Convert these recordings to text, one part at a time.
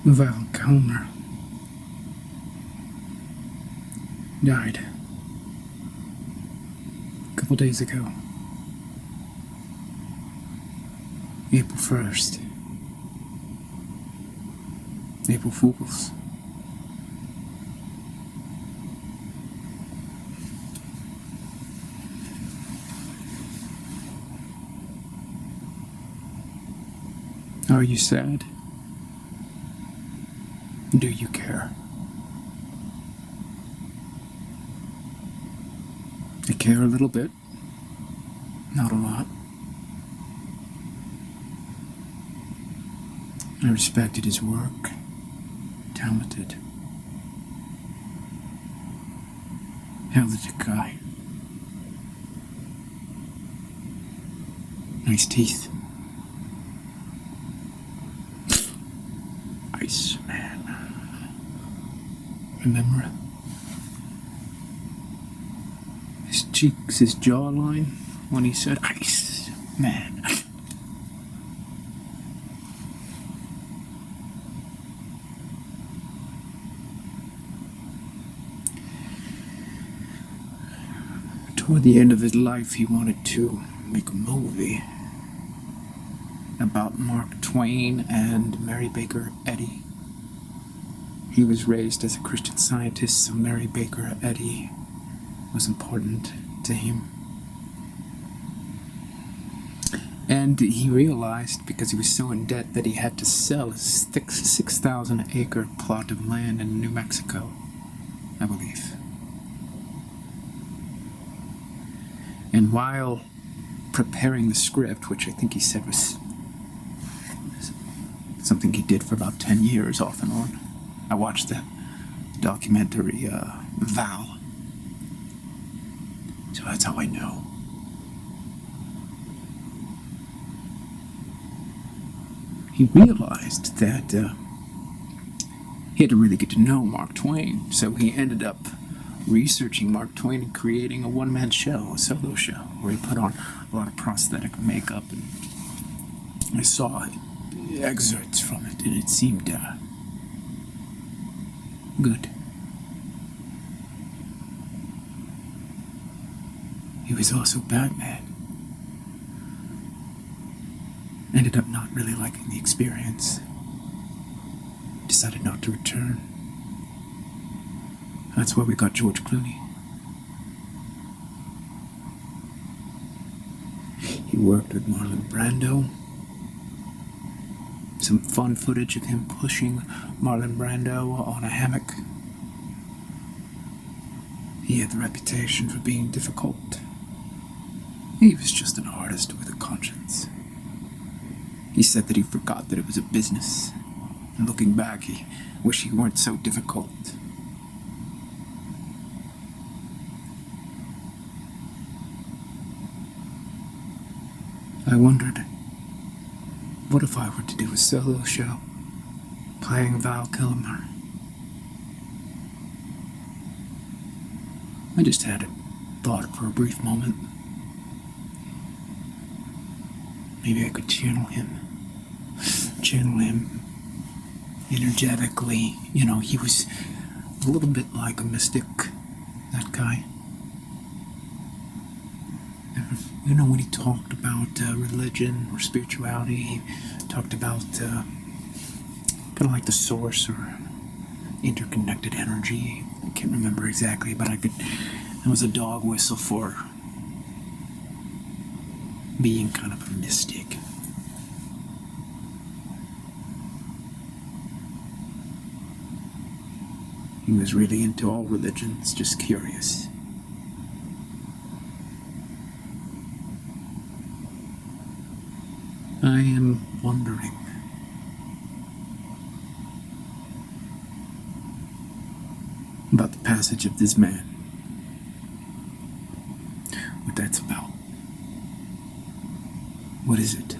Kilmer died a couple days ago. April 1st. April Fools. Are you sad? Do you care? I care a little bit. Not a lot. I respected his work. Talented. Talented guy. Nice teeth. Ice man. Remember? His cheeks, his jawline, when he said, "Ice man." Toward the end of his life, he wanted to make a movie about Mark Twain and Mary Baker Eddy. He was raised as a Christian Scientist, so Mary Baker Eddy was important to him. And he realized, because he was so in debt, that he had to sell his 6,000-acre plot of land in New Mexico, I believe. And while preparing the script, which I think he said was something he did for about 10 years off and on, I watched the documentary Val, so that's how I know. He realized that he had to really get to know Mark Twain, so he ended up researching Mark Twain and creating a one-man show, a solo show, where he put on a lot of prosthetic makeup, and I saw excerpts from it, and it seemed good. He was also Batman. Ended up not really liking the experience. Decided not to return. That's why we got George Clooney. He worked with Marlon Brando. Some fun footage of him pushing Marlon Brando on a hammock. He had the reputation for being difficult. He was just an artist with a conscience. He said that he forgot that it was a business. And looking back, he wished he weren't so difficult. I wondered, what if I were to do a solo show, playing Kilmer? I just had a thought for a brief moment. Maybe I could channel him energetically. You know, he was a little bit like a mystic, that guy. You know, when he talked about religion or spirituality, he talked about kind of like the source or interconnected energy. I can't remember exactly, but it was a dog whistle for being kind of a mystic. He was really into all religions, just curious. I am wondering about the passage of this man. What that's about. What is it?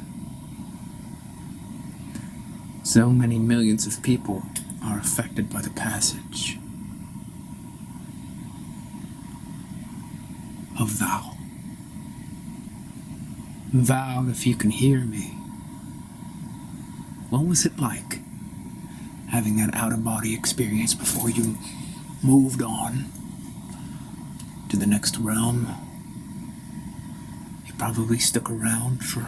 So many millions of people are affected by the passage of Val. Val, if you can hear me, what was it like having that out-of-body experience before you moved on to the next realm. You probably stuck around for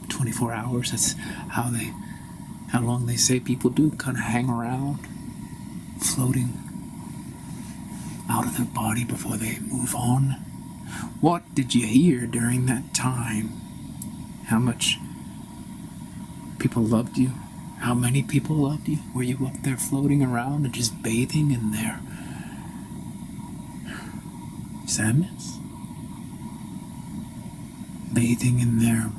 24 hours. That's how long they say people do kind of hang around, floating out of their body before they move on. What did you hear during that time? How much people loved you? How many people loved you? Were you up there floating around and just bathing in their sadness? Bathing in their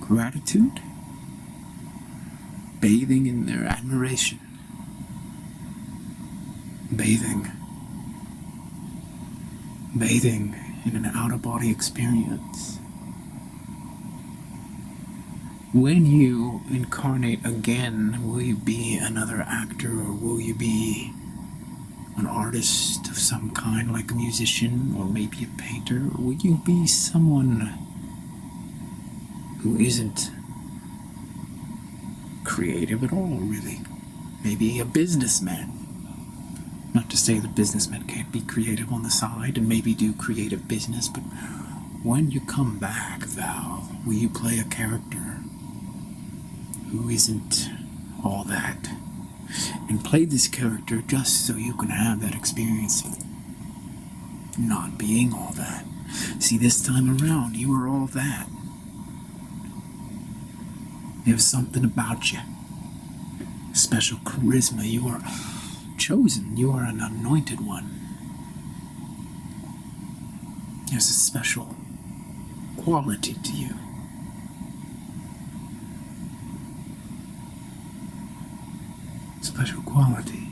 gratitude? Bathing in their admiration? Bathing in an out-of-body experience. When you incarnate again, will you be another actor, or will you be an artist of some kind, like a musician, or maybe a painter? Or will you be someone who isn't creative at all, really? Maybe a businessman. Not to say that businessmen can't be creative on the side and maybe do creative business, but when you come back, Val, will you play a character who isn't all that? And play this character just so you can have that experience of not being all that. See, this time around, you are all that. There's something about you. Special charisma. You are chosen. You are an anointed one. There's a special quality to you. Special quality.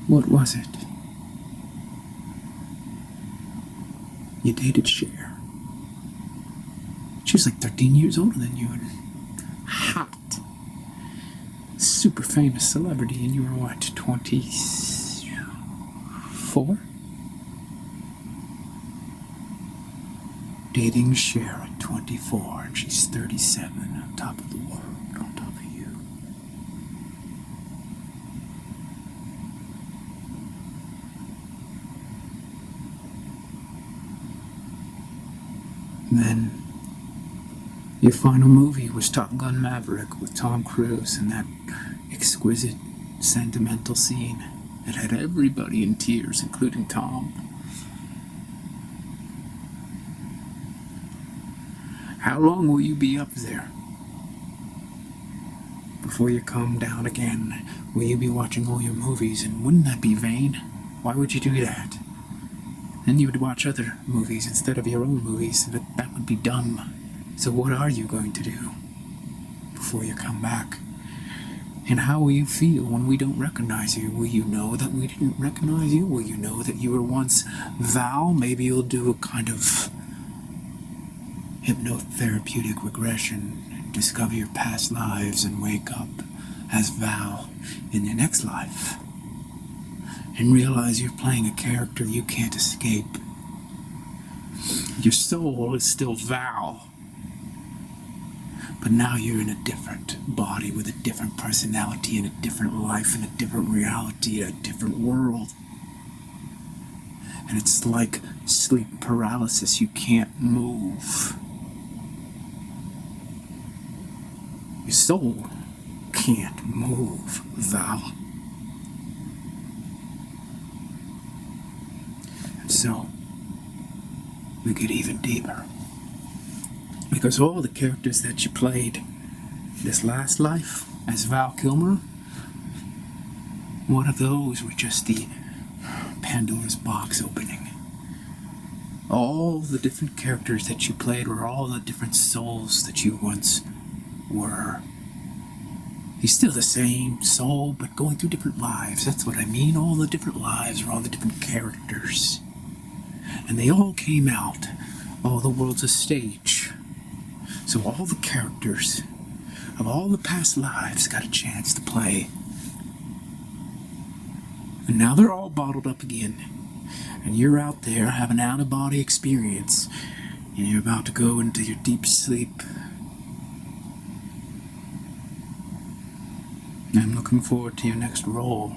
What was it? You dated Cher. She was like 13 years older than you and hot. Super famous celebrity, and you were what, 24? Dating Cher at 24, and she's 37, on top of the world, on top of you. And then your final movie was Top Gun Maverick with Tom Cruise, and that exquisite, sentimental scene that had everybody in tears, including Tom. How long will you be up there before you come down again? Will you be watching all your movies, and wouldn't that be vain? Why would you do that? Then you would watch other movies instead of your own movies. That would be dumb. So what are you going to do before you come back? And how will you feel when we don't recognize you? Will you know that we didn't recognize you? Will you know that you were once Val? Maybe you'll do a kind of hypnotherapeutic regression and discover your past lives and wake up as Val in your next life and realize you're playing a character you can't escape. Your soul is still Val, but now you're in a different body with a different personality and a different life and a different reality, a different world. And it's like sleep paralysis. You can't move. Your soul can't move, Val. And so, we get even deeper. Because all the characters that you played this last life as Val Kilmer, one of those were just the Pandora's box opening. All the different characters that you played were all the different souls that you once were. He's still the same soul, but going through different lives. That's what I mean. All the different lives are all the different characters. And they all came out. Oh, the world's a stage. So all the characters of all the past lives got a chance to play. And now they're all bottled up again. And you're out there having an out-of-body experience. And you're about to go into your deep sleep. looking forward to your next role.